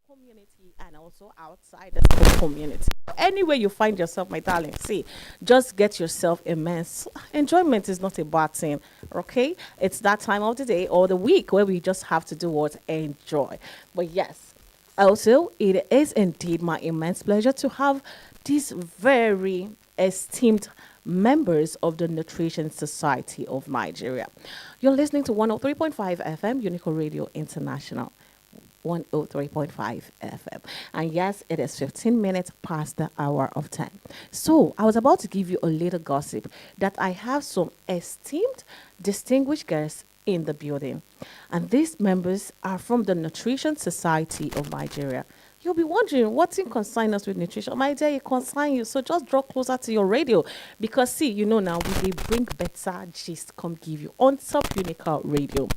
community and also outside the school community. Anywhere you find yourself, my darling, see, just get yourself immense. Enjoyment is not a bad thing, okay? It's that time of the day or the week where we just have to do what? Enjoy. But yes, also, it is indeed my immense pleasure to have these very esteemed members of the Nutrition Society of Nigeria. You're listening to 103.5 FM, Unico Radio International. 103.5 FM. And yes, it is 15 minutes past the hour of 10. So I was about to give you a little gossip that I have some esteemed, distinguished guests in the building. And these members are from the Nutrition Society of Nigeria. You'll be wondering what's in concern us with nutrition. My dear, it concern you. So just draw closer to your radio. Because see, you know now we bring better gist come give you on Top Unica Radio.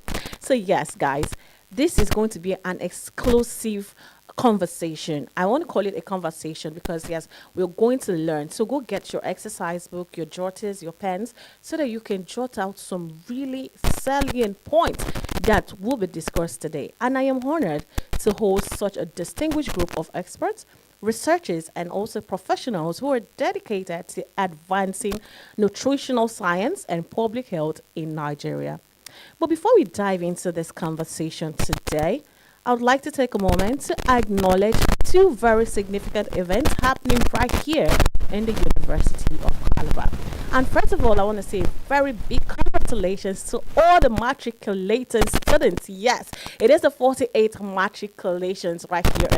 So yes, guys, this is going to be an exclusive conversation. I want to call it a conversation because yes, we're going to learn. So go get your exercise book, your jotters, your pens, so that you can jot out some really salient points that will be discussed today. And I am honored to host such a distinguished group of experts, researchers, and also professionals who are dedicated to advancing nutritional science and public health in Nigeria. But before we dive into this conversation today, I would like to take a moment to acknowledge two very significant events happening right here in the University of Calabar. And first of all, I want to say a very big congratulations to all the matriculating students. Yes, it is the 48th matriculations right here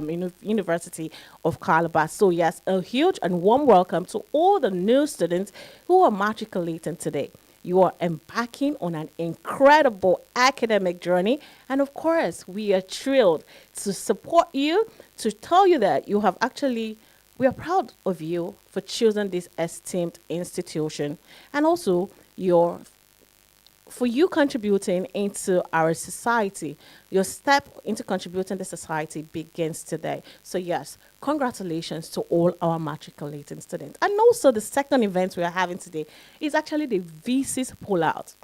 in the University of Calabar. So yes, a huge and warm welcome to all the new students who are matriculating today. You are embarking on an incredible academic journey. And of course, we are thrilled to support you, to tell you that you have actually, we are proud of you for choosing this esteemed institution. And also, for you contributing into our society. Your step into contributing to society begins today. So yes, congratulations to all our matriculating students. And also the second event we are having today is actually the VC's pullout.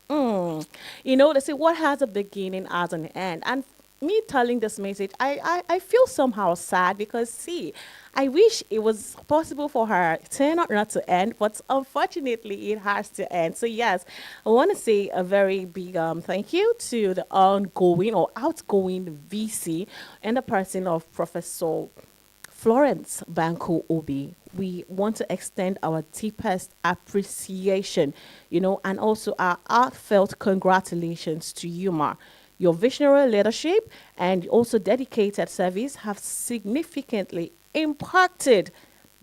You know, they say what has a beginning has an end. And me telling this message, I feel somehow sad because see, I wish it was possible for her turn out not to end, but unfortunately it has to end. So yes, I want to say a very big thank you to the ongoing or outgoing VC and the person of Professor Florence Banco Obi. We want to extend our deepest appreciation, you know, and also our heartfelt congratulations to you, Ma. Your visionary leadership and also dedicated service have significantly impacted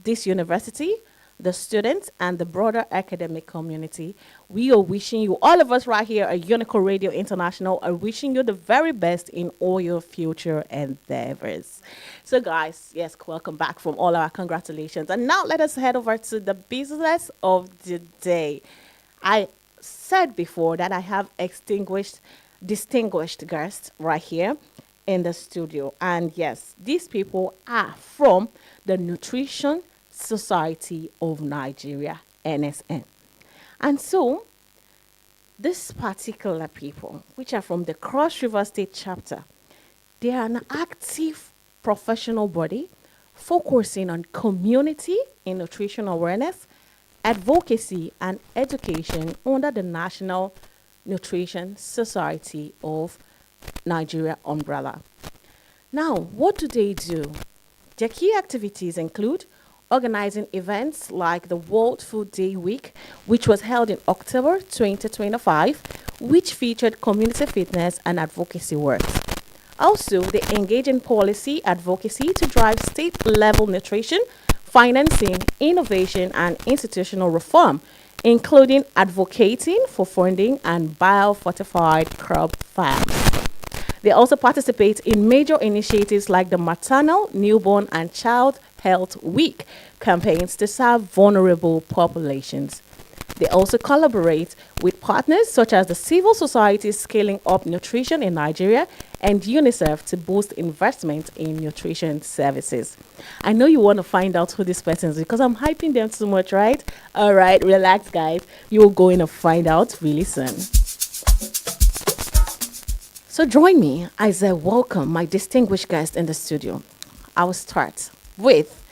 this university, the students, and the broader academic community. We are wishing you, all of us right here at Unico Radio International, are wishing you the very best in all your future endeavors. So, guys, yes, welcome back from all our congratulations. And now let us head over to the business of the day. I said before that I have distinguished guests right here in the studio. And yes, these people are from the Nutrition Society of Nigeria, NSN. And so, these particular people, which are from the Cross River State chapter, they are an active professional body focusing on community in nutrition awareness, advocacy, and education under the National Nutrition Society of Nigeria umbrella. Now, what do they do? Their key activities include organizing events like the World Food Day Week, which was held in October 2025, which featured community fitness and advocacy works. Also, they engage in policy advocacy to drive state-level nutrition, financing, innovation, and institutional reform, including advocating for funding and biofortified crop farms. They also participate in major initiatives like the Maternal, Newborn, and Child Health Week campaigns to serve vulnerable populations. They also collaborate with partners such as the Civil Society Scaling Up Nutrition in Nigeria and UNICEF to boost investment in nutrition services. I know you want to find out who this person is because I'm hyping them too much, right? All right, relax, guys. You're going to find out really soon. So join me as I welcome my distinguished guest in the studio. I will start with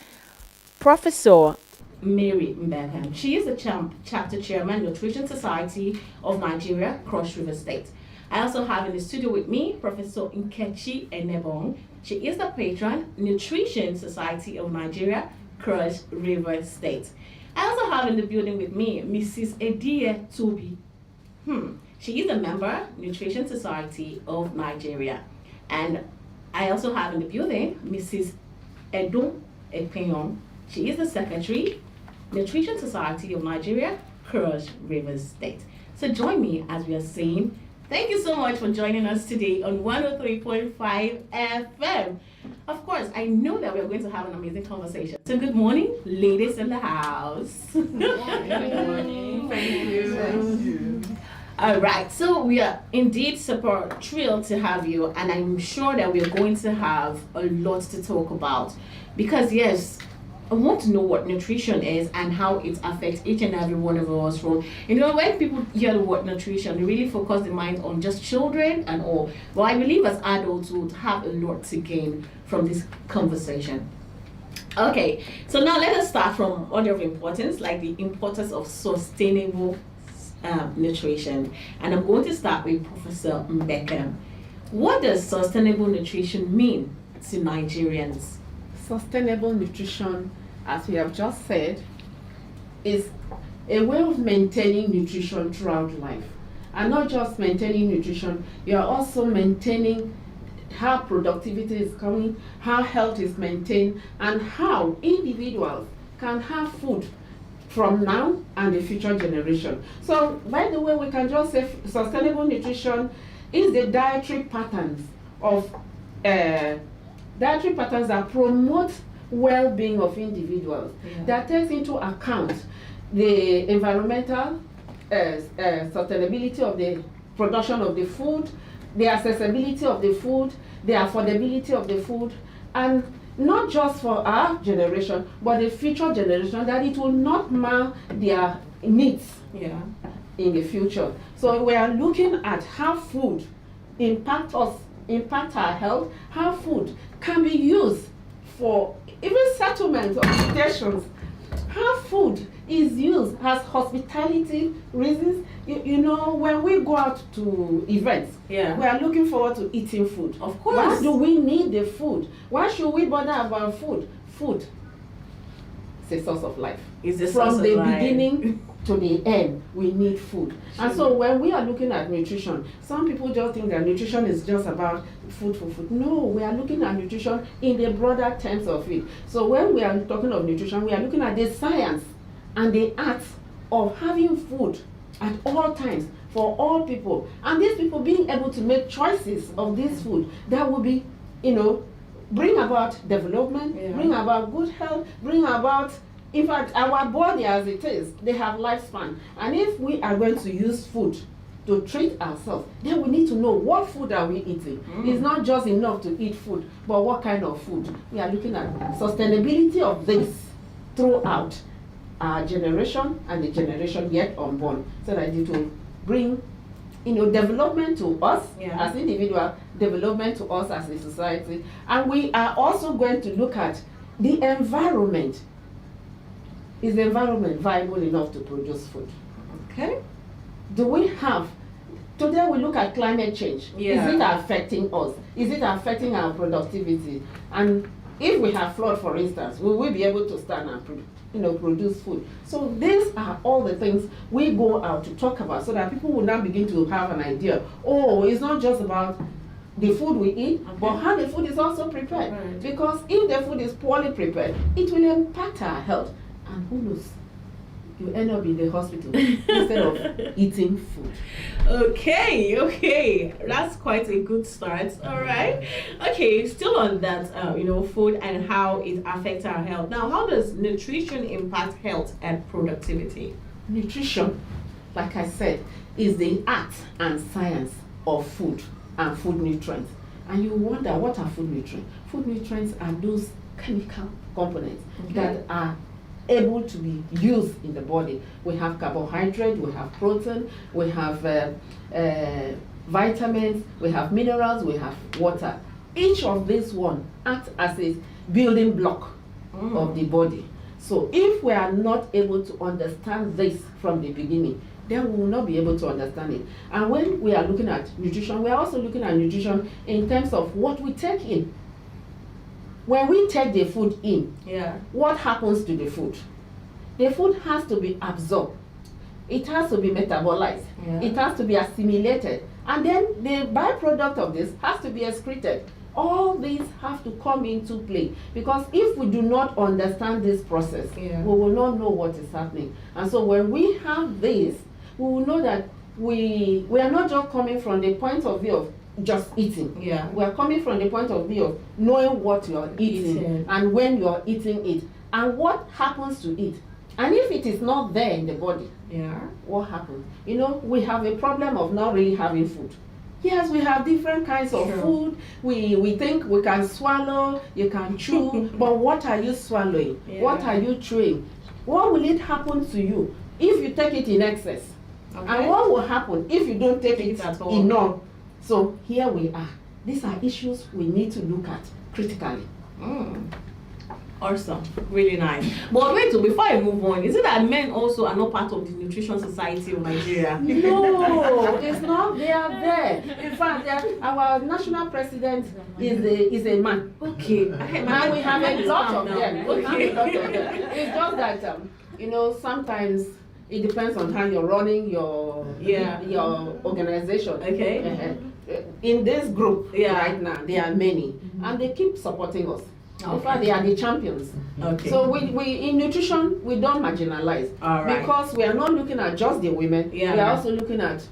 Professor Mary Mbekam. She is the chapter chairman, Nutrition Society of Nigeria, Cross River State. I also have in the studio with me Professor Nkechi Enebong. She is the patron, Nutrition Society of Nigeria, Cross River State. I also have in the building with me Mrs. Edie Toby. She is a member, Nutrition Society of Nigeria. And I also have in the building Mrs. Edun Epeyon. She is the secretary, Nutrition Society of Nigeria, Cross River State. So join me as we are saying, thank you so much for joining us today on 103.5 FM. Of course, I know that we're going to have an amazing conversation. So good morning, ladies in the house. Good morning. Thank you. Thank you. All right, so we are indeed super thrilled to have you, and I'm sure that we're going to have a lot to talk about. Because yes, I want to know what nutrition is and how it affects each and every one of us. From when people hear the word nutrition, they really focus their mind on just children and all. But I believe as adults would have a lot to gain from this conversation. Okay, so now let us start from order of importance, like the importance of sustainable nutrition. And I'm going to start with Professor Mbekam. What does sustainable nutrition mean to Nigerians? Sustainable nutrition, as we have just said, is a way of maintaining nutrition throughout life. And not just maintaining nutrition, you are also maintaining how productivity is coming, how health is maintained, and how individuals can have food from now and the future generation. So, by the way, we can just say sustainable nutrition is the dietary patterns that promote well-being of individuals, that takes into account the environmental sustainability of the production of the food, the accessibility of the food, the affordability of the food, and not just for our generation, but the future generation, that it will not mar their needs in the future. So we are looking at how food impact our health, how food can be used for even settlement of situations, how food is used as hospitality reasons. When we go out to events, we are looking forward to eating food. Of course. Why do we need the food? Why should we bother about food? Food is a source of life. From the beginning to the end, we need food. Sure. And so when we are looking at nutrition, some people just think that nutrition is just about food for food. No, we are looking at nutrition in the broader terms of it. So when we are talking of nutrition, we are looking at the science and the art of having food at all times for all people. And these people being able to make choices of this food that will be, bring about development, bring about good health, bring about, in fact, our body as it is, they have lifespan. And if we are going to use food to treat ourselves, then we need to know what food are we eating. It's not just enough to eat food, but what kind of food. We are looking at sustainability of this throughout our generation and the generation yet unborn, so that it will bring development to us as individuals, development to us as a society. And we are also going to look at the environment. Is the environment viable enough to produce food? Okay. Do we have, today we look at climate change. Is it affecting us? Is it affecting our productivity? And if we have flood, for instance, will we be able to stand and produce food? So these are all the things we go out to talk about, so that people will now begin to have an idea. Oh, it's not just about the food we eat, but how the food is also prepared. Right. Because if the food is poorly prepared, it will impact our health. And who knows? You end up in the hospital instead of eating food. Okay, that's quite a good start. All right. Okay, still on that, food and how it affects our health. Now, how does nutrition impact health and productivity? Nutrition, like I said, is the art and science of food and food nutrients. And you wonder, what are food nutrients? Food nutrients are those chemical components that are able to be used in the body. We have carbohydrate, we have protein, we have vitamins, we have minerals, we have water. Each of these one acts as a building block of the body. So if we are not able to understand this from the beginning, then we will not be able to understand it. And when we are looking at nutrition, we are also looking at nutrition in terms of what we take in. When we take the food in, what happens to the food? The food has to be absorbed. It has to be metabolized. It has to be assimilated. And then the byproduct of this has to be excreted. All these have to come into play, because if we do not understand this process, we will not know what is happening. And so when we have this, we will know that we are not just coming from the point of view of just eating. We are coming from the point of view of knowing what you are eating and when you are eating it and what happens to it. And if it is not there in the body, what happens? You know, we have a problem of not really having food. Yes, we have different kinds of food. We think we can swallow, you can chew, but what are you swallowing? What are you chewing? What will it happen to you if you take it in excess? And what will happen if you don't take it at all? Enough? So here we are. These are issues we need to look at critically. Awesome, really nice. But wait, before I move on, is it that men also are not part of the Nutrition Society of Nigeria? No, it's not. They are there. In fact, our national president is a man. Okay. And we have a lot of them. It's just that you know, sometimes it depends on how you're running your organization. Okay. In this group right now, there are many, and they keep supporting us. In fact, they are the champions. So we in nutrition, we don't marginalize. Because we are not looking at just the women. We are also looking at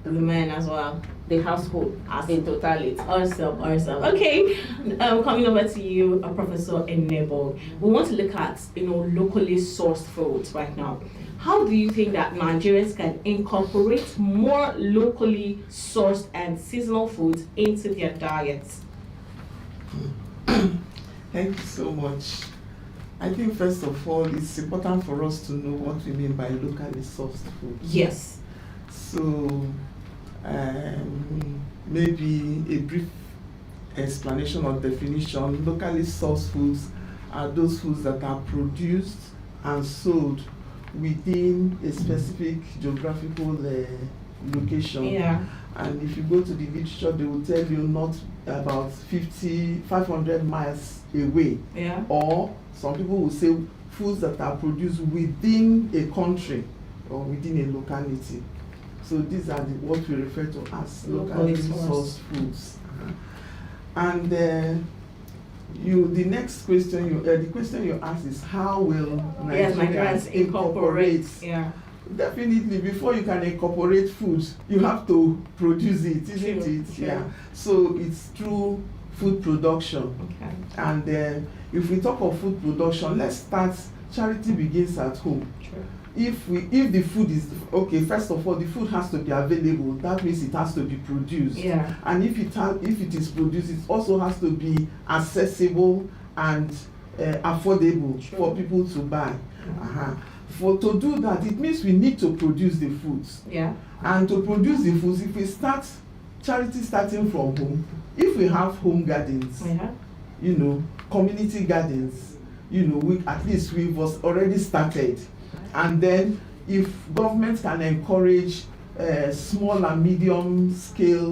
the men as well. The household in totality. Awesome. Okay, coming over to you, Professor Enebo. We want to look at locally sourced foods right now. How do you think that Nigerians can incorporate more locally sourced and seasonal foods into their diets? Thank you so much. I think first of all, it's important for us to know what we mean by locally sourced food. Yes. So maybe a brief explanation or definition. Locally sourced foods are those foods that are produced and sold within a specific geographical location. And if you go to the literature, they will tell you not about 500 miles away. Or some people will say foods that are produced within a country or within a locality. So these are what we refer to as locally sourced foods. And the next question, the question you asked is how will Nigerians incorporate? Definitely, before you can incorporate food, you have to produce it, isn't it? So it's through food production. And if we talk of food production, let's start. Charity begins at home. If the food is first of all, the food has to be available. That means it has to be produced. And if it is produced, it also has to be accessible and affordable for people to buy. To do that, it means we need to produce the foods. And to produce the foods, if we start charity starting from home, if we have home gardens, community gardens, at least we've already started. And then if government can encourage small and medium scale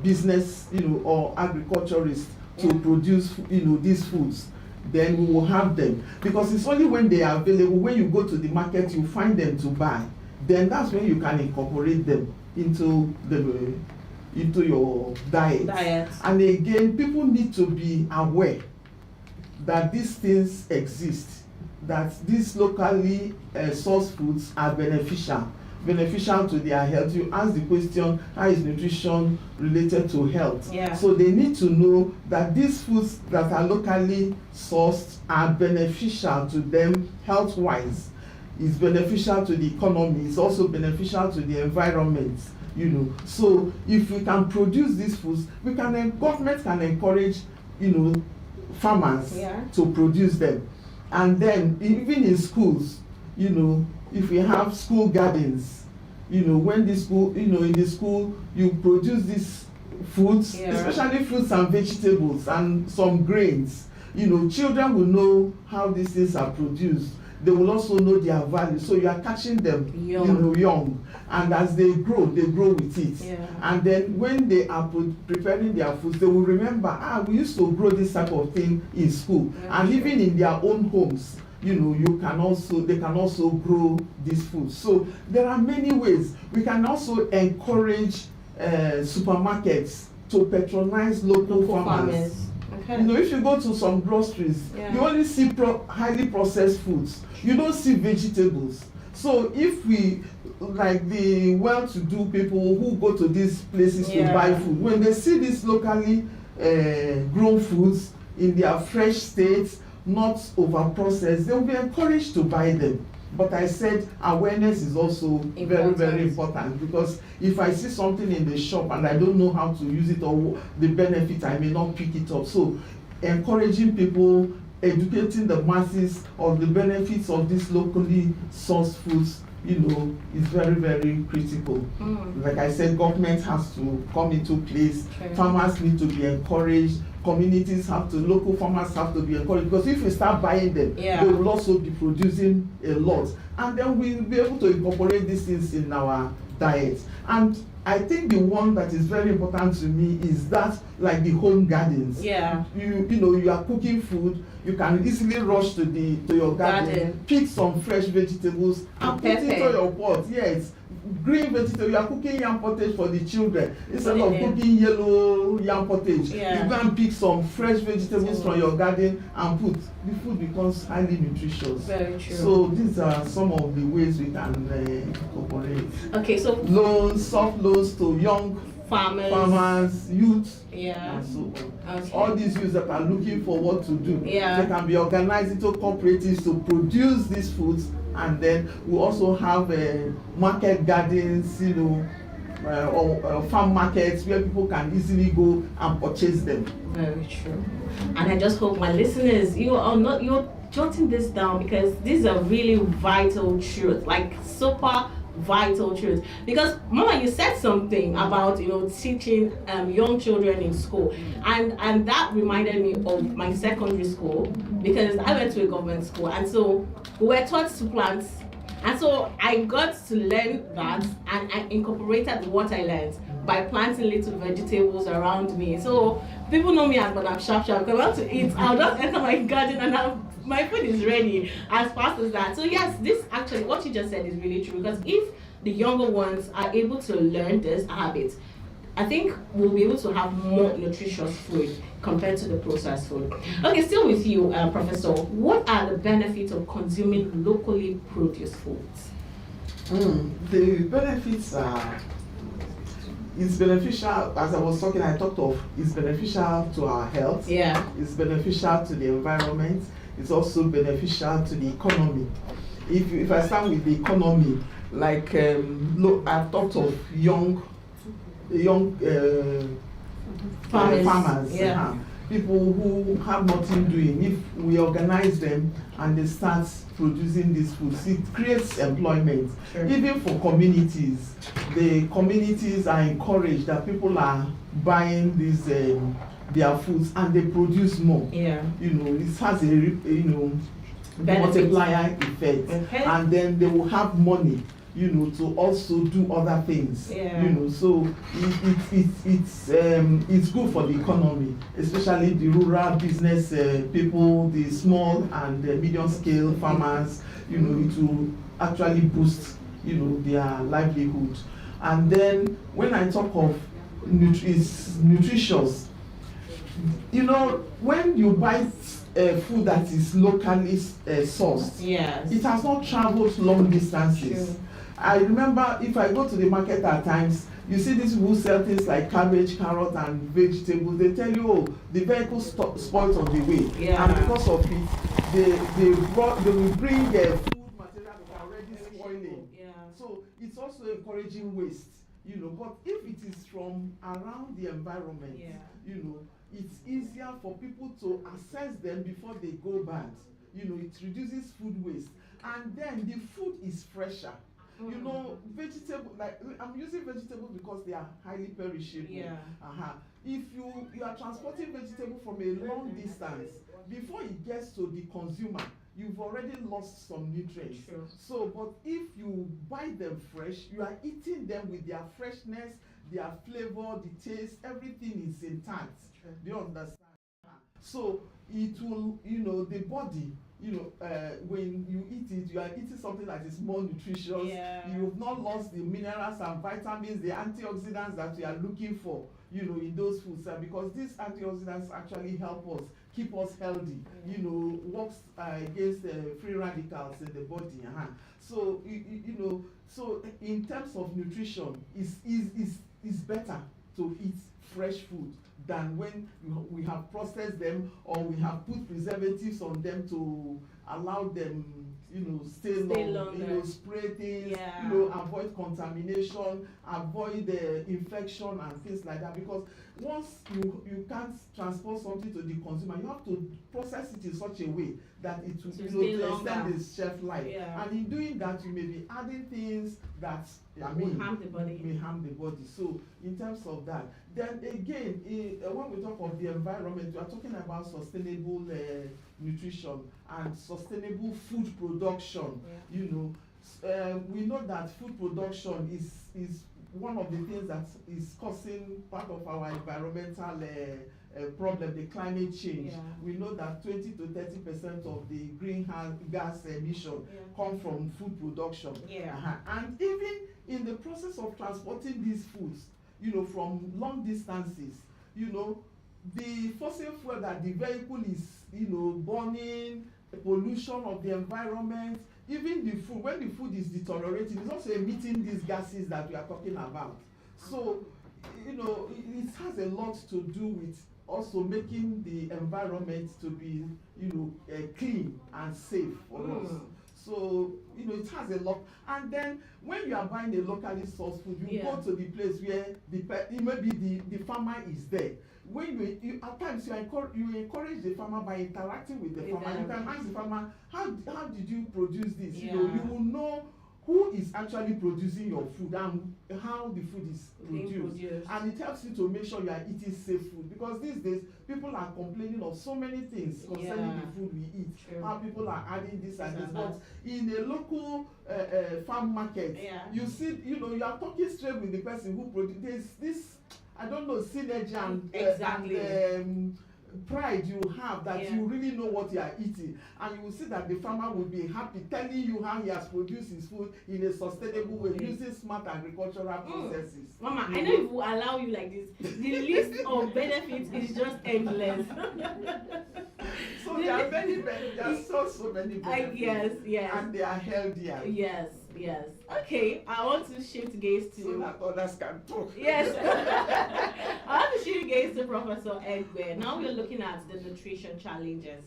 business, or agriculturists to produce, these foods, then we will have them. Because it's only when they are available, when you go to the market, you find them to buy. Then that's when you can incorporate them into your diet. And again, people need to be aware that these things exist, that these locally sourced foods are beneficial to their health. You ask the question, how is nutrition related to health? So they need to know that these foods that are locally sourced are beneficial to them health-wise. It's beneficial to the economy. It's also beneficial to the environment. So if we can produce these foods, government can encourage, farmers to produce them. And then even in schools, if we have school gardens, when the school, in the school, you produce these foods, especially fruits and vegetables and some grains. Children will know how these things are produced. They will also know their value. So you are catching them young. And as they grow with it. Yeah. And then when they are preparing their foods, they will remember, we used to grow this type of thing in school. And even in their own homes, they can also grow this food. So there are many ways. We can also encourage supermarkets to patronize local farmers. Okay. If you go to some groceries, you only see highly processed foods. You don't see vegetables. So if we, like the well-to-do people who go to these places to buy food, when they see these locally grown foods in their fresh state, not over-processed, they will be encouraged to buy them. But I said awareness is also very, very important, because if I see something in the shop and I don't know how to use it or the benefit, I may not pick it up. So encouraging people, educating the masses on the benefits of these locally sourced foods, is very, very critical. Like I said, government has to come into place. Farmers need to be encouraged. Local farmers have to be encouraged, because if we start buying them, they will also be producing a lot. And then we'll be able to incorporate these things in our diet. And I think the one that is very important to me is that, like the home gardens. You are cooking food, you can easily rush to your garden, pick some fresh vegetables and put it into your pot. Yes, green vegetable. You are cooking yam pottage for the children instead of cooking yellow yam pottage. You go and pick some fresh vegetables from your garden and put. The food becomes highly nutritious. Very true. So these are some of the ways we can incorporate. Okay, so soft loans to young farmers, youth, and so on. Okay. All these youths that are looking for what to do, they can be organized into cooperatives to produce these foods. And then we also have market gardens, or farm markets where people can easily go and purchase them. Very true. And I just hope my listeners, you're jotting this down, because these are really vital truths, like super vital truths. Because Mama, you said something about teaching young children in school, and that reminded me of my secondary school, because I went to a government school, and so we were taught to plant. And so I got to learn that, and I incorporated what I learned by planting little vegetables around me. So people know me as Madam Sharp Sharp, because I want to eat. I'll just enter my garden and my food is ready as fast as that. So yes, this actually, what you just said is really true, because if the younger ones are able to learn this habit, I think we'll be able to have more nutritious food compared to the processed food. Okay, still with you, Professor. What are the benefits of consuming locally produced foods? The benefits are, it's beneficial, as I was talking, I talked of, it's beneficial to our health. It's beneficial to the environment. It's also beneficial to the economy. If I start with the economy, like I've talked of young farmers, people who have nothing doing. If we organize them and they start producing these foods, it creates employment. Even for communities, the communities are encouraged that people are buying these their foods and they produce more. It has a multiplier effect, and then they will have money to also do other things. So it's good for the economy, especially the rural business people, the small and medium scale farmers. It will actually boost their livelihood. And then when I talk of it's nutritious, when you buy food that is locally sourced, it has not traveled long distances. I remember if I go to the market at times, you see these people who sell things like cabbage, carrot, and vegetables. They tell you, oh, the vehicle spoils on the way, and because of it, they will bring food material that are already spoiling. So it's also encouraging waste. But if it is from around the environment, it's easier for people to access them before they go bad. It reduces food waste, and then the food is fresher. You know, vegetable, like I'm using vegetables because they are highly perishable. Yeah. If you are transporting vegetable from a long distance, before it gets to the consumer, you've already lost some nutrients. True. So, but if you buy them fresh, you are eating them with their freshness, their flavor, the taste, everything is intact. True. Do you understand? So it will, you know, the body, you know, when you eat it, you are eating something that is more nutritious. Yeah. You've not lost the minerals and vitamins, the antioxidants that we are looking for, you know, in those foods. Because these antioxidants actually help us keep us healthy. You know, works against free radicals in the body. So you know, so in terms of nutrition, is better to eat fresh food than when we have processed them or we have put preservatives on them to allow them, you know, stay long, you know, spray things, you know, avoid contamination, avoid infection and things like that. Because once you can't transport something to the consumer, you have to process it in such a way that it will, you know, to extend its shelf life. And in doing that, you may be adding things that may harm the body. So in terms of that, then again, when we talk of the environment, we are talking about sustainable nutrition and sustainable food production. You know, we know that food production is one of the things that is causing part of our environmental problem, the climate change. We know that 20 to 30% of the greenhouse gas emission come from food production. And even in the process of transporting these foods, you know, from long distances, you know, the fossil fuel that the vehicle is, you know, burning, the pollution of the environment, even the food, when the food is deteriorating, it's also emitting these gases that we are talking about. So, you know, it has a lot to do with also making the environment to be, you know, clean and safe for us. So, you know, it has a lot. And then when you are buying a locally sourced food, you go to the place where maybe the farmer is there. When you at times you encourage the farmer by interacting with the farmer. You can ask the farmer, how did you produce this? You know, you will know who is actually producing your food and how the food is produced. And it helps you to make sure you are eating safe food, because these days people are complaining of so many things concerning the food we eat. How people are adding this and this. But in a local farm market, you see, you know, you are talking straight with the person who produces this, I don't know, synergy and pride you have that you really know what you are eating, and you will see that the farmer will be happy telling you how he has produced his food in a sustainable way using smart agricultural processes. Mama, I know if we allow you like this, the list of benefits is just endless. So there are many benefits. There are so many benefits. And they are healthier. Yes. Okay, I want to shift gaze to so that others can talk. I want to shift gaze to Professor Egbe. Now we're looking at the nutrition challenges,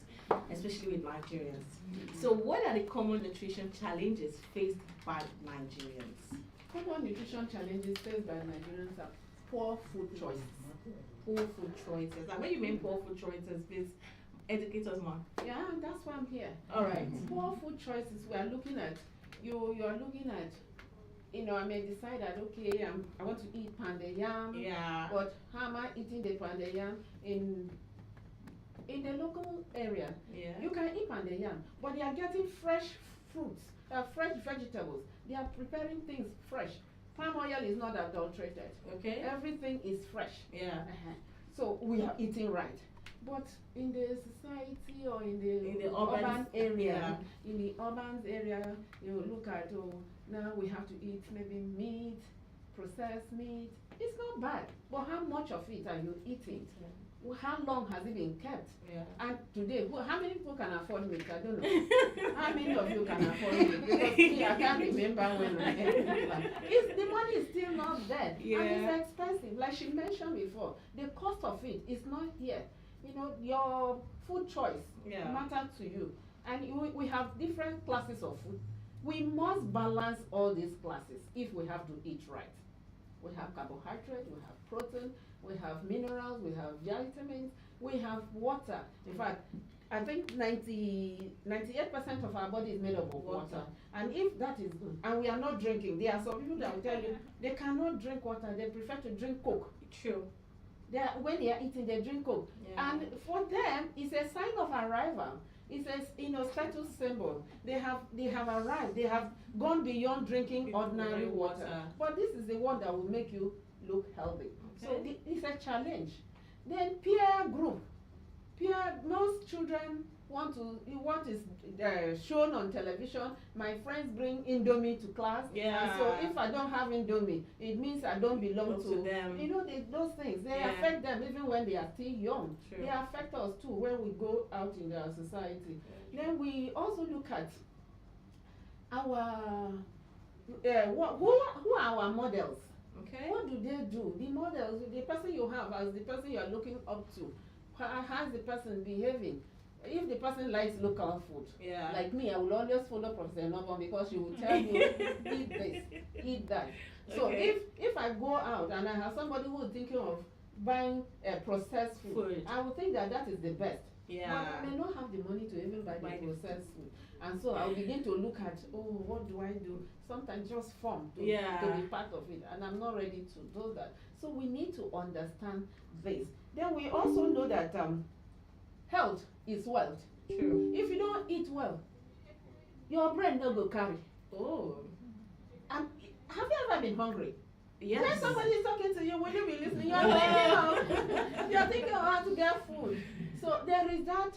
especially with Nigerians. So what are the common nutrition challenges faced by Nigerians? Common nutrition challenges faced by Nigerians are poor food choices. Poor food choices. Like, when you mean poor food choices, please educate us more. Yeah, that's why I'm here. All right. Poor food choices we are looking at. You are looking at, you know, I may decide that, okay, I want to eat pounded yam. But how am I eating the pounded yam in the local area? You can eat pounded yam, but they are getting fresh fruits, fresh vegetables. They are preparing things fresh. Palm oil is not adulterated. Everything is fresh. So we are eating right. But in the society or in the urban area, you look at, now we have to eat maybe meat, processed meat. It's not bad, but how much of it are you eating? How long has it been kept? And today, how many people can afford meat? I don't know. How many of you can afford meat? Because me, I can't remember when I ate. The money is still not there. And it's expensive. Like she mentioned before, the cost of it is not here. You know, your food choice matters to you. And we have different classes of food. We must balance all these classes if we have to eat right. We have carbohydrate, we have protein, we have minerals, we have vitamins, we have water. In fact, I think 98% of our body is made up of water. And if that is good, and we are not drinking, there are some people that will tell you they cannot drink water, they prefer to drink Coke. True. When they are eating, they drink Coke. Yeah. And for them, it's a sign of arrival. It's a status symbol. They have arrived. They have gone beyond drinking ordinary water. But this is the one that will make you look healthy. Okay. So it's a challenge. Then peer group. Most children want is shown on television. My friends bring Indomie to class. Yeah. So if I don't have Indomie, it means I don't belong to them. You know, those things, they affect them even when they are still young. True. They affect us too when we go out in our society. Then we also look at our who are our models. Okay. What do they do? The models, the person you have as the person you are looking up to. How's the person behaving? If the person likes local food, like me, I will always follow Professor Nobon because she will tell you, eat this, eat that. So if I go out and I have somebody who is thinking of buying processed food, I will think that is the best. Yeah. But I may not have the money to even buy the processed food. And so I'll begin to look at, what do I do? Sometimes just form to be part of it. And I'm not ready to do that. So we need to understand this. Then we also know that health is wealth. True. If you don't eat well, your brain no go carry. Oh. Have you ever been hungry? Yes. When somebody is talking to you, will you be listening? You're thinking of how to get food. So there is that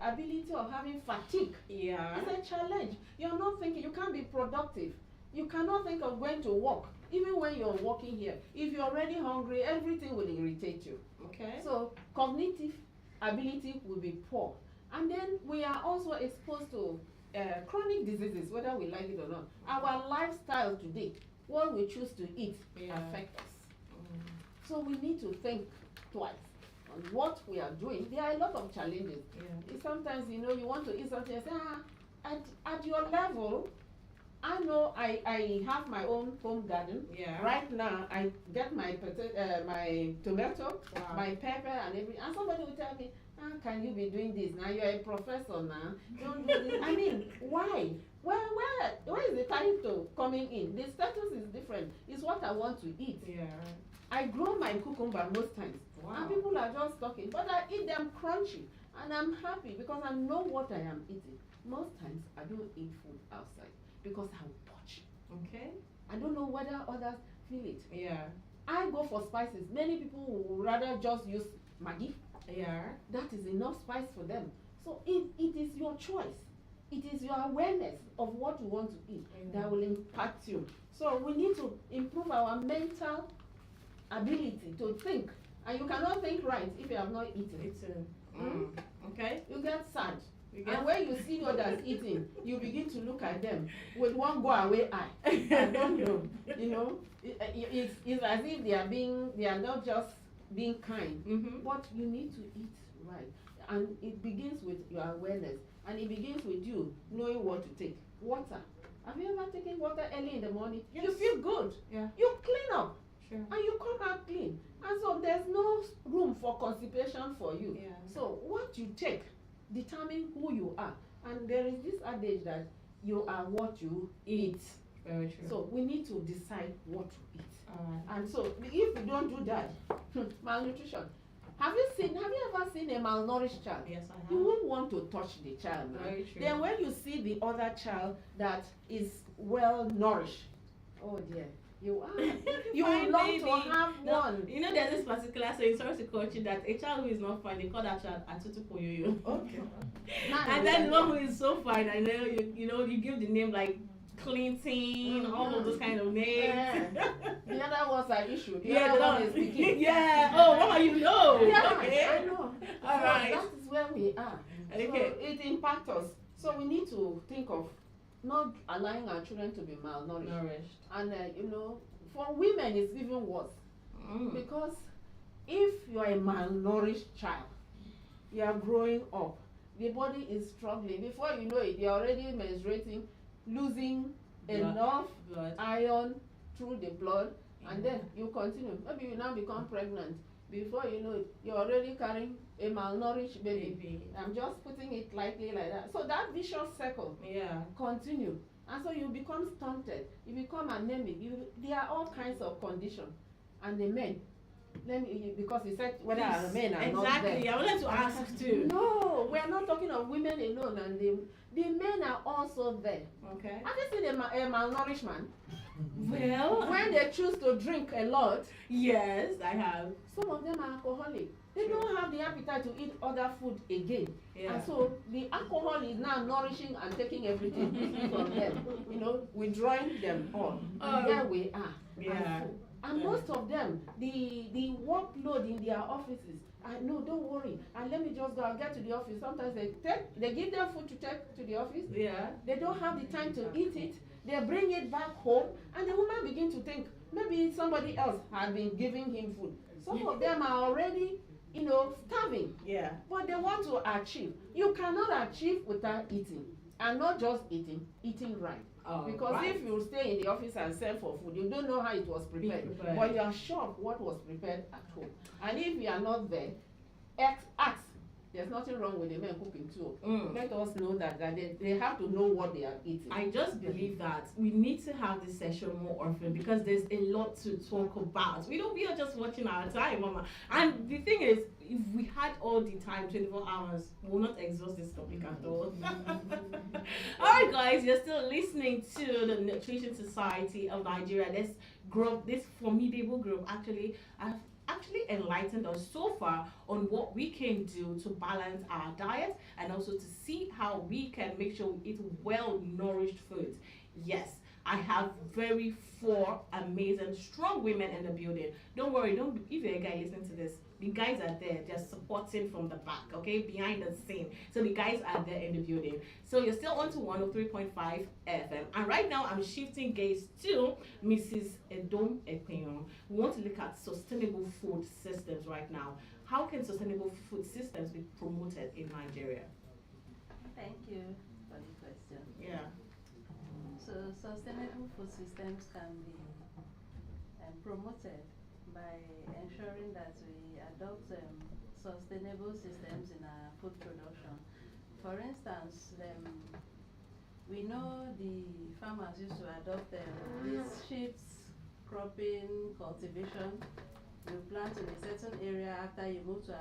ability of having fatigue. Yeah. It's a challenge. You're not thinking, you can't be productive. You cannot think of going to work, even when you're working here. If you're already hungry, everything will irritate you. Okay. So cognitive ability will be poor. And then we are also exposed to chronic diseases, whether we like it or not. Our lifestyle today, what we choose to eat, affect us. So we need to think twice on what we are doing. There are a lot of challenges. Sometimes, you want to eat something and say, at your level, I know I have my own home garden. Right now, I get my tomato, my pepper, and everything. And somebody will tell me, can you be doing this? Now you're a professor now. Don't do this. I mean, why? Where is the title coming in? The status is different. It's what I want to eat. I grow my cucumber most times. And people are just talking. But I eat them crunchy. And I'm happy because I know what I am eating. Most times, I don't eat food outside because I will poach. Okay. I don't know whether others feel it. I go for spices. Many people will rather just use Maggi. That is enough spice for them. So it is your choice. It is your awareness of what you want to eat that will impact you. So we need to improve our mental ability to think. And you cannot think right if you have not eaten. Okay? You get sad. And when you see others eating, you begin to look at them with one go away eye. I don't know. It's as if they are not just being kind, but you need to eat right. And it begins with your awareness, and it begins with you knowing what to take. Water. Have you ever taken water early in the morning? Yes. You feel good. You clean up. Sure. And you come out clean. And so there's no room for constipation for you. So what you take determine who you are. And there is this adage that you are what you eat. Very true. So we need to decide what to eat. And so if we don't do that, malnutrition. Have you ever seen a malnourished child? Yes, I have. You won't want to touch the child. Very true. Then when you see the other child that is well nourished, oh dear, you are. You will love to have one. You know, there's this particular saying, sorry to coach you, that a child who is not fine, they call that child Atutu Poyoyo. Okay. And then the one who is so fine, I know you give the name like Clinton, all of those kind of names. The other ones are issued. The other one is speaking. Oh, what you know? Okay. I know. All right. That is where we are. Okay. So it impacts us. So we need to think of not allowing our children to be malnourished. And for women it's even worse. Because if you are a malnourished child, you are growing up, the body is struggling. Before you know it, you're already menstruating, losing enough blood, iron through the blood, and then you continue. Maybe you now become pregnant. Before you know it, you're already carrying a malnourished baby. I'm just putting it lightly like that. So that vicious circle continue. And so you become stunted, you become anemic, there are all kinds of conditions. And the men, because you said whether our men are not there. Exactly, I wanted to ask too. No, we are not talking of women alone, and the men are also there. Okay. Have you seen a malnourished man? Well, When they choose to drink a lot, yes, I have. some of them are alcoholic. They don't have the appetite to eat other food again. Yeah. And so the alcohol is now nourishing and taking everything from them, withdrawing them all. There we are. Yeah. And most of them, the workload in their offices, no, don't worry. And let me just go and get to the office. Sometimes they give them food to take to the office. Yeah. They don't have the time to eat it. They bring it back home, and the woman begin to think maybe somebody else had been giving him food. Some of them are already, starving. Yeah. But they want to achieve. You cannot achieve without eating. And not just eating right. Because right. if you stay in the office and sell for food, you don't know how it was prepared. But you are sure of what was prepared at home. And if you are not there, ask. There's nothing wrong with the men cooking too. Let us know that they have to know what they are eating. I just believe that we need to have this session more often because there's a lot to talk about. We are just watching our time, Mama. And the thing is, if we had all the time, 24 hours, we will not exhaust this topic at all. Alright guys, you're still listening to the Nutrition Society of Nigeria. This group, this formidable group, actually enlightened us so far on what we can do to balance our diet and also to see how we can make sure we eat well nourished foods. Yes, I have 4 amazing strong women in the building. Don't worry, if you're a guy listening to this, the guys are there, they're supporting from the back, okay, behind the scene. So the guys are there in the building. So you're still on to 103.5 FM. And right now I'm shifting gaze to Mrs. Edom Ekpeyon. We want to look at sustainable food systems right now. How can sustainable food systems be promoted in Nigeria? Thank you for the question. Yeah. So sustainable food systems can be promoted by ensuring that we adopt sustainable systems in our food production. For instance, we know the farmers used to adopt these shifts, cropping, cultivation. You plant in a certain area, after you move to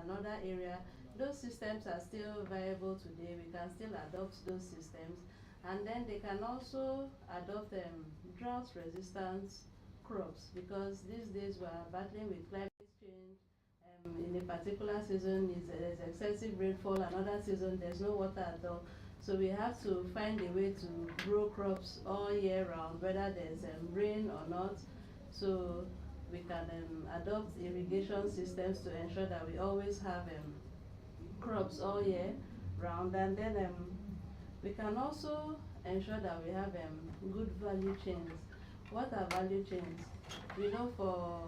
another area. Those systems are still viable today. We can still adopt those systems. And then they can also adopt drought-resistant crops, because these days we are battling with climate change. In a particular season, there's excessive rainfall. Another season, there's no water at all. So we have to find a way to grow crops all year round, whether there's rain or not. So we can adopt irrigation systems to ensure that we always have crops all year round. And then we can also ensure that we have good value chains. What are value chains? We know for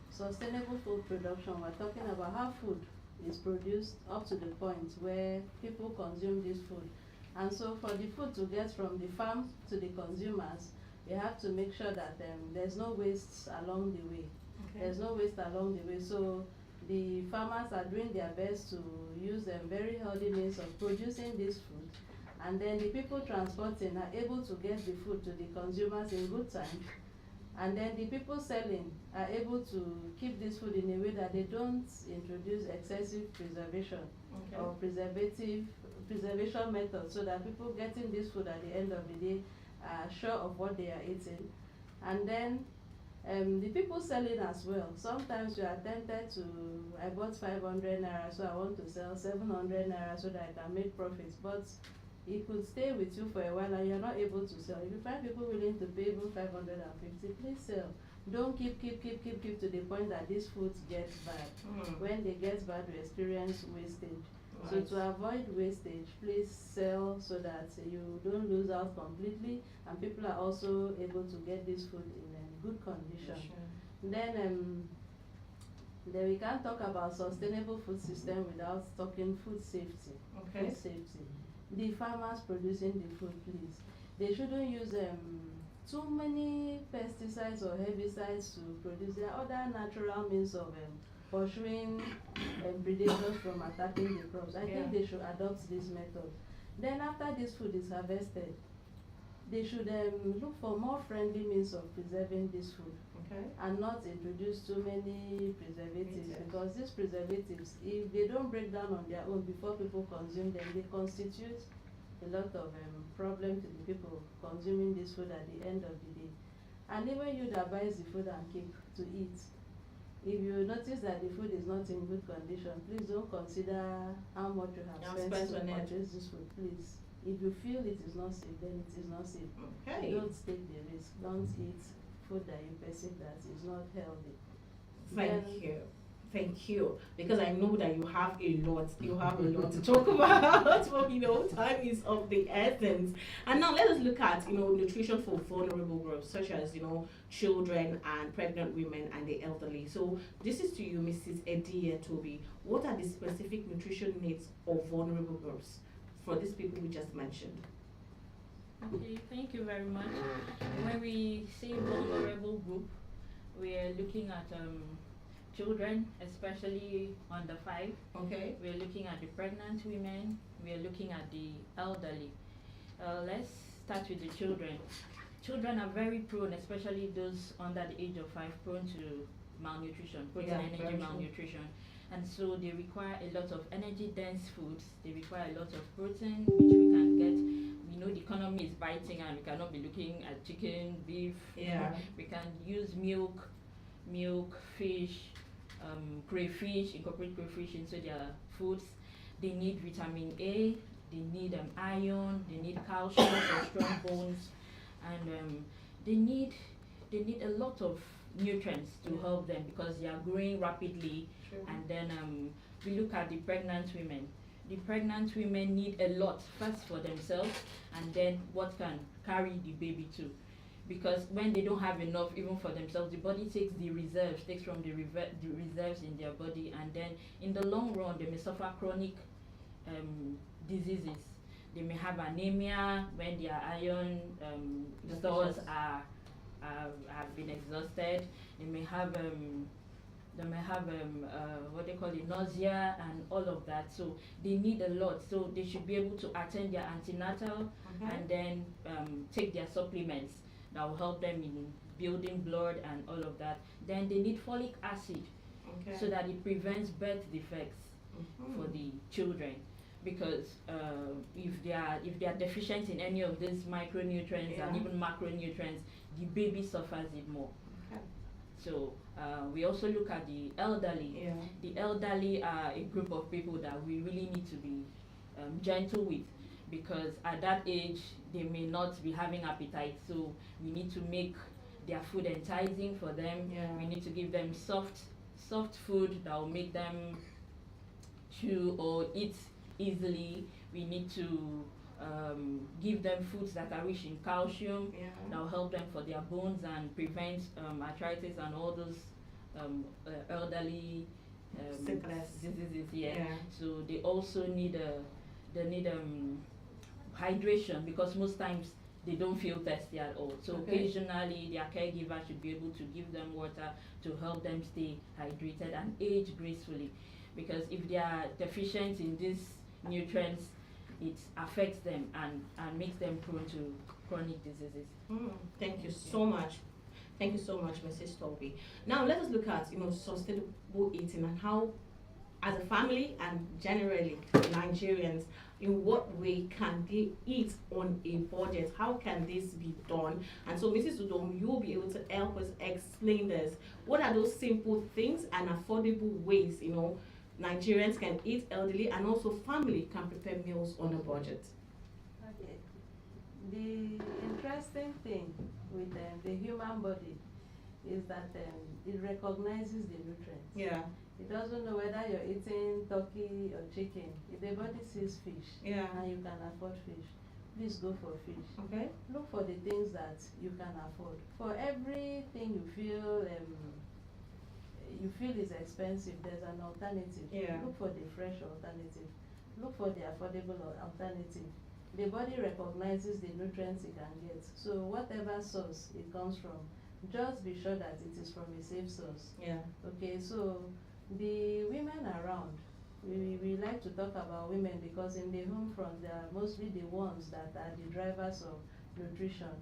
sustainable food production, we're talking about how food is produced up to the point where people consume this food. And so for the food to get from the farm to the consumers, we have to make sure that there's no waste along the way. Okay. There's no waste along the way. So the farmers are doing their best to use very healthy means of producing this food. And then the people transporting are able to get the food to the consumers in good time. And then the people selling are able to keep this food in a way that they don't introduce excessive preservation or preservation methods, so that people getting this food at the end of the day are sure of what they are eating. And then the people selling as well. Sometimes you are tempted to, I bought 500 naira, so I want to sell 700 naira so that I can make profits. But it could stay with you for a while and you're not able to sell. If you find people willing to pay even 550, please sell. Don't keep to the point that these foods get bad. When they get bad, we experience wastage. Right. So to avoid wastage, please sell so that you don't lose out completely, and people are also able to get this food in good condition. Sure. Then we can't talk about sustainable food system without talking food safety. Okay. Food safety. The farmers producing the food, please, they shouldn't use too many pesticides or herbicides to produce. There are other natural means of pursuing predators from attacking the crops. I think they should adopt this method. Then after this food is harvested, they should look for more friendly means of preserving this food. Okay. And not introduce too many preservatives, because these preservatives, if they don't break down on their own before people consume them, they constitute a lot of problem to the people consuming this food at the end of the day. And even you that buys the food and keep to eat, if you notice that the food is not in good condition, please don't consider how much you have spent to purchase this food, please. If you feel it is not safe, then it is not safe. Okay. Don't take the risk. Don't eat food that you perceive that is not healthy. Thank you. Because I know that you have a lot to talk about. But time is of the essence. And now let us look at nutrition for vulnerable groups, such as children and pregnant women and the elderly. So this is to you, Mrs. Edia Toby. What are the specific nutrition needs of vulnerable groups for these people we just mentioned? Okay, thank you very much. When we say vulnerable group, we are looking at children, especially under 5. Okay. We are looking at the pregnant women. We are looking at the elderly. Let's start with the children. Children are very prone, especially those under the age of 5, prone to malnutrition, protein energy malnutrition. And so they require a lot of energy-dense foods. They require a lot of protein, which we can get. We know the economy is biting and we cannot be looking at chicken, beef. Yeah. We can use milk, fish, crayfish, incorporate crayfish into their foods. They need vitamin A, they need iron, they need calcium for strong bones, and they need a lot of nutrients to help them because they are growing rapidly. And then we look at the pregnant women. The pregnant women need a lot first for themselves, and then what can carry the baby too. Because when they don't have enough even for themselves, the body takes from the reserves in their body, and then in the long run they may suffer chronic diseases. They may have anemia when their iron stores have been exhausted. They may have what they call it, nausea and all of that. So they need a lot. So they should be able to attend their antenatal and then take their supplements that will help them in building blood and all of that. Then they need folic acid so that it prevents birth defects for the children. Because if they are deficient in any of these micronutrients and even macronutrients, the baby suffers it more. So we also look at the elderly. The elderly are a group of people that we really need to be gentle with, because at that age they may not be having appetite. So we need to make their food enticing for them. We need to give them soft food that will make them chew or eat easily. We need to give them foods that are rich in calcium that will help them for their bones and prevent arthritis and all those elderly diseases. So they also need hydration, because most times they don't feel thirsty at all. So occasionally their caregiver should be able to give them water to help them stay hydrated and age gracefully. Because if they are deficient in these nutrients, it affects them and makes them prone to chronic diseases. Thank you so much. Thank you so much, Mrs. Toby. Now let us look at sustainable eating and how, as a family and generally Nigerians, in what way can they eat on a budget? How can this be done? And so, Mrs. Udom, you will be able to help us explain this. What are those simple things and affordable ways, Nigerians can eat, elderly and also family can prepare meals on a budget? Okay. The interesting thing with the human body is that it recognizes the nutrients. It doesn't know whether you're eating turkey or chicken. If the body sees fish and you can afford fish, please go for fish. Look for the things that you can afford. For everything you feel is expensive, there's an alternative. Look for the fresh alternative. Look for the affordable alternative. The body recognizes the nutrients it can get. So whatever source it comes from, just be sure that it is from a safe source. Okay, so The women around, we like to talk about women because in the home front they are mostly the ones that are the drivers of nutrition.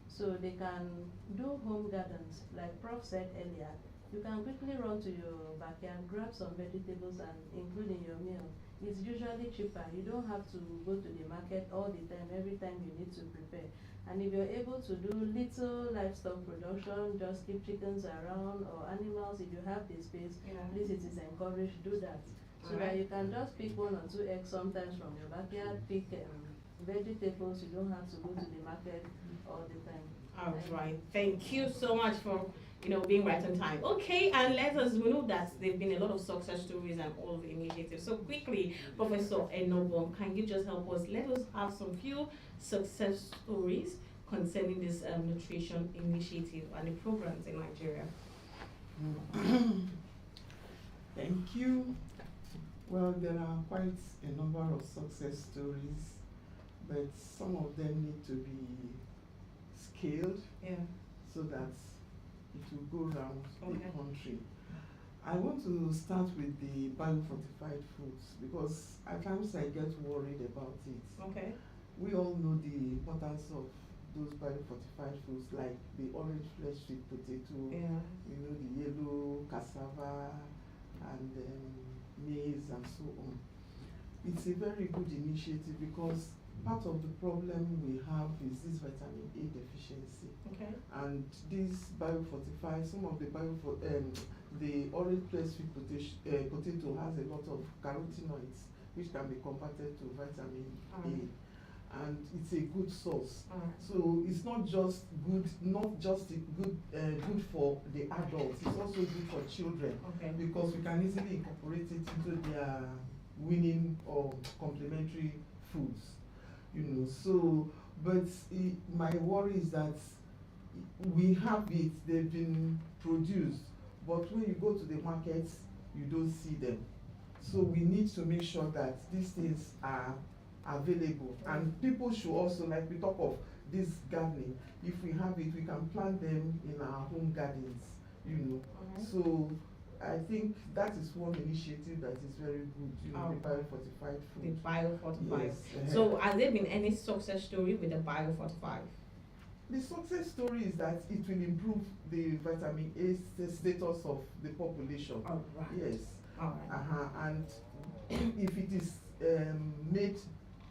So they can do home gardens, like Prof said earlier. You can quickly run to your backyard, grab some vegetables and include in your meal. It's usually cheaper. You don't have to go to the market all the time, every time you need to prepare. And if you're able to do little livestock production, just keep chickens around or animals, if you have the space, please, it is encouraged, do that. So that you can just pick 1 or 2 eggs sometimes from your backyard, pick vegetables, you don't have to go to the market all the time. All right. Thank you so much for being right on time. Okay, and we know that there've been a lot of success stories and all the initiatives. So quickly, Professor Enobo, can you just help us? Let us have some few success stories concerning this nutrition initiative and the programs in Nigeria. Thank you. Well, there are quite a number of success stories, but some of them need to be scaled so that it will go around the country. I want to start with the biofortified foods because at times I get worried about it. Okay. We all know the importance of those biofortified foods like the orange flesh sweet potato, the yellow cassava, and maize and so on. It's a very good initiative because part of the problem we have is this vitamin A deficiency. Okay. And this biofortified, some of the the orange flesh sweet potato has a lot of carotenoids which can be converted to vitamin A. And it's a good source. So it's not just good, good for the adults. It's also good for children because we can easily incorporate it into their winning or complementary foods. So but my worry is that we have it. They've been produced, but when you go to the markets, you don't see them. So we need to make sure that these things are available, and people should also, like we talk of this gardening, if we have it, we can plant them in our home gardens, So I think that is one initiative that is very good, the biofortified food. The biofortified. Yes. So has there been any success story with the biofortified? The success story is that it will improve the vitamin A status of the population. All right. Yes. All right. And if it is made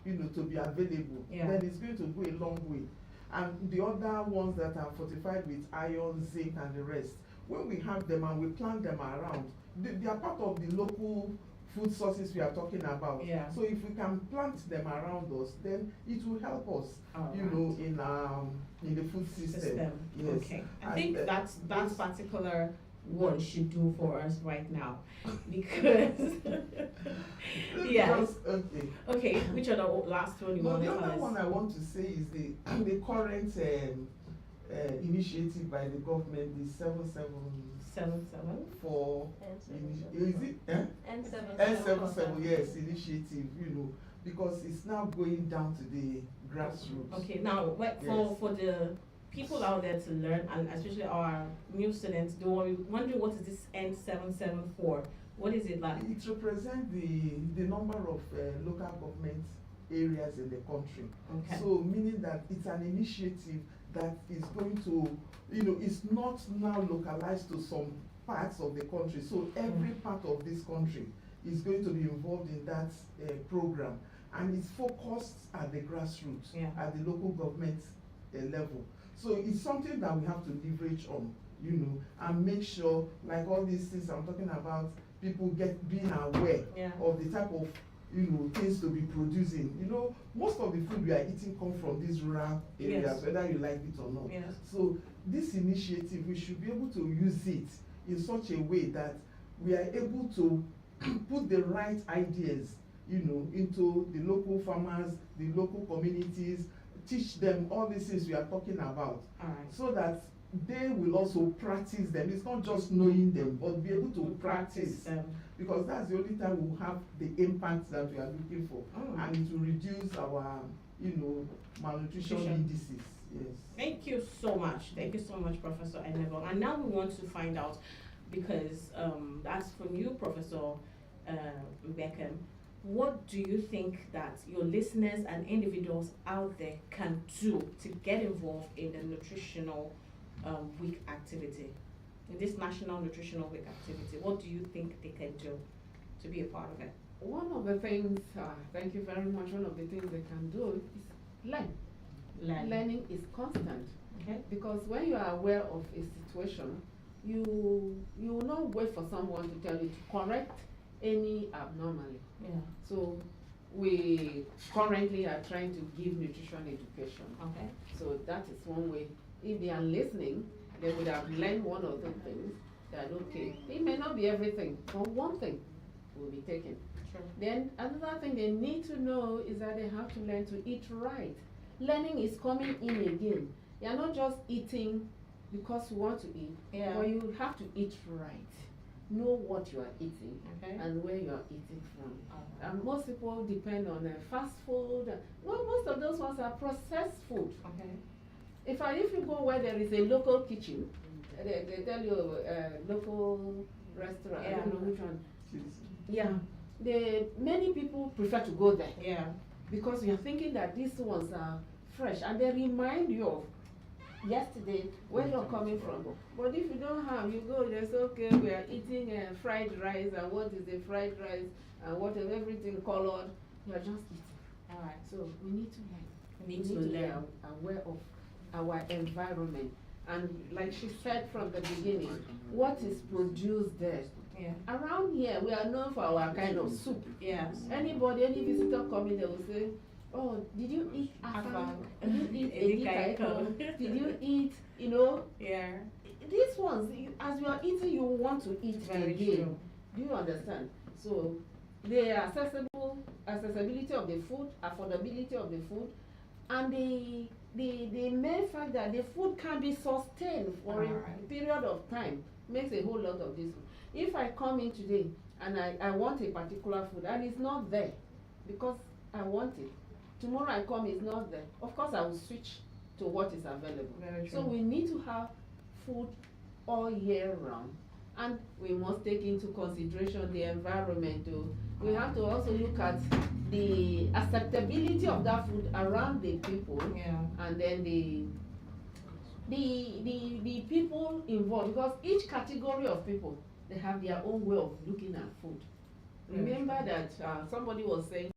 to be available, then it's going to go a long way. And the other ones that are fortified with iron, zinc, and the rest, when we have them and we plant them around, they are part of the local food sources we are talking about. So if we can plant them around us, then it will help us, in the food system. Yes. Okay. I think that particular one should do for us right now because okay, which are the last one you want to tell us? The other one I want to say is the current initiative by the government, the 777 for N77, yes, initiative, because it's now going down to the grassroots. Okay, now for the people out there to learn, and especially our new students, wondering what is this N77 for? What is it like? It represents the number of local government areas in the country. Okay. So meaning that it's an initiative that is going to, it's not now localized to some parts of the country. So every part of this country is going to be involved in that program, and it's focused at the grassroots, at the local government level. So it's something that we have to leverage on, and make sure, like all these things I'm talking about, people being aware of the type of things to be producing. Most of the food we are eating come from these rural areas, whether you like it or not. So this initiative, we should be able to use it in such a way that we are able to put the right ideas, into the local farmers, the local communities, teach them all these things we are talking about, so that they will also practice them. It's not just knowing them, but be able to practice them, because that's the only time we will have the impact that we are looking for, and it will reduce our, malnutrition indices. Yes. Thank you so much. Thank you so much, Professor Enebong. And now we want to find out, because that's from you, Professor Beckham. What do you think that your listeners and individuals out there can do to get involved in the nutritional week activity, in this National Nutritional Week activity? What do you think they can do to be a part of it? One of the things, thank you very much, one of the things they can do is learn. Learning is constant. Okay. Because when you are aware of a situation, you will not wait for someone to tell you to correct any abnormality. Yeah. So we currently are trying to give nutrition education. Okay. So that is one way. If they are listening, they would have learned one or two things that, okay, it may not be everything, but one thing will be taken. Sure. Then another thing they need to know is that they have to learn to eat right. Learning is coming in again. You are not just eating because you want to eat, Yeah. but you have to eat right. Know what you are eating, Okay. and where you are eating from. Okay. And most people depend on fast food. Well, most of those ones are processed food. Okay. If you go where there is a local kitchen, they tell you local restaurant. I don't know which one. Yeah, many people prefer to go there. Yeah. Because you're thinking that these ones are fresh, and they remind you of yesterday where you're coming from. But if you don't have, you go, they say, okay, we are eating fried rice, and what is the fried rice, and what is everything colored, you're just eating. All right. So we need to learn. We need to learn. Be aware of our environment. And like she said from the beginning, what is produced there? Yeah. Around here, we are known for our kind of soup. Yes. Any visitor coming, they will say, oh, did you eat afang? Did you eat edikaiko? Did you eat, Yeah. These ones, as you are eating, you want to eat Very again. true. Do you understand? So, the accessibility of the food, affordability of the food, and the main fact that the food can be sustained for a period of time makes a whole lot of difference. If I come in today and I want a particular food and it's not there because I want it, tomorrow I come, it's not there, of course I will switch to what is available. Very true. So we need to have food all year round, and we must take into consideration the environment too. We have to also look at the acceptability of that food around the people. Yeah. And then the people involved, because each category of people, they have their own way of looking at food. Remember that somebody was saying